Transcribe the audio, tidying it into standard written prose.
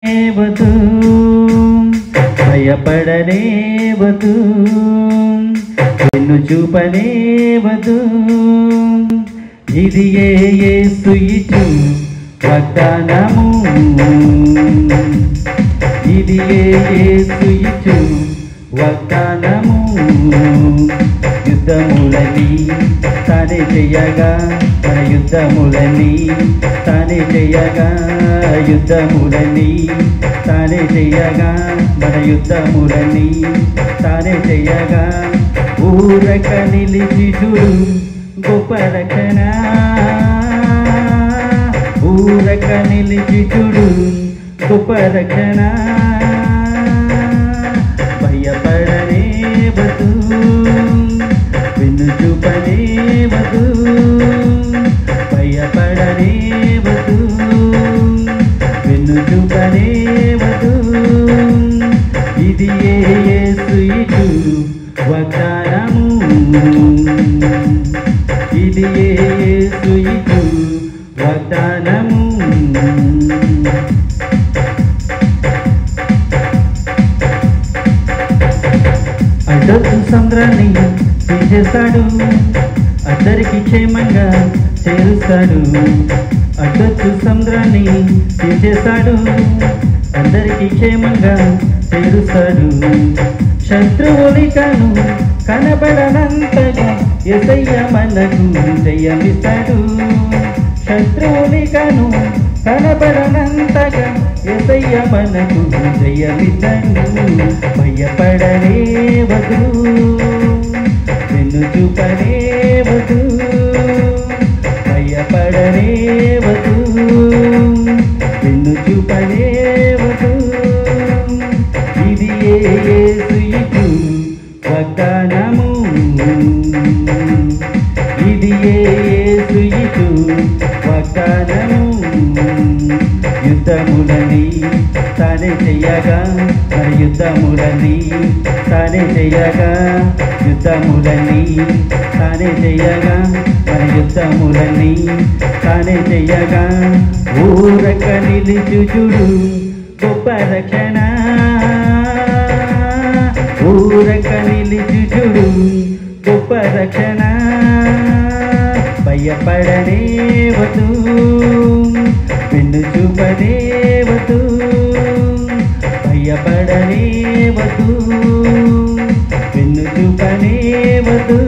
వదు భయపడనేవదు నిన్ను చూపనేవదు ఇది యేసు ఇచ్చు వాగ్దానము ఇది యేసు ఇచ్చు వాగ్దానము యుద్ధములని తానే చేయగా మన యుద్ధములని తానే చేయగా యుద్ధములని తానే చేయగా మన యుద్ధములని తానే చేయగా ఊరక నిలిచి చూడు గొప్ప రక్షణ ఊరక నిలిచి చూడు గొప్ప రక్షణ భయపడనేవదు వెన్ను చూపనేవదు భయపడనేవదు వెన్ను చూపనేవదు ఇది యేసు ఇచ్చు వాగ్దానము ఇది యేసు ఇచ్చు వాగ్దానము అడ్డొచ్చు సంద్రాన్ని తీసేస్తాడు అందరికి క్షేమంగా చేరుస్తాడు అడ్డొచ్చు సంద్రాన్ని తీసేస్తాడు అందరికి క్షేమంగా చేరుస్తాడు శత్రువులికను కనబడనంతగా యేసయ్య మనకు జయమిస్తాడు శత్రువులికను కనబడనంతగా యేసయ్య మనకు జయమిస్తాడు భయపడనేవదు వెన్ను చూపనేవదు భయపడనేవదు వెన్ను చూపనేవదు ఇది యేసు ఇచ్చు వాగ్దానము ఇది యేసు ఇచ్చు వాగ్దానము యుద్ధములని తానే చెయ్యగా మన యుద్ధములని తానే చెయ్యగా యుద్ధములని తానే చెయ్యగా మన యుద్ధములని తానే చెయ్యగా ఊరక నిలిచి చూడు గొప్ప రక్షణ ఊరక నిలిచి చూడు గొప్ప రక్షణ భయపడనేవదు వెన్ను చూపనేవదు భయపడనేవదు వెన్ను చూపనేవదు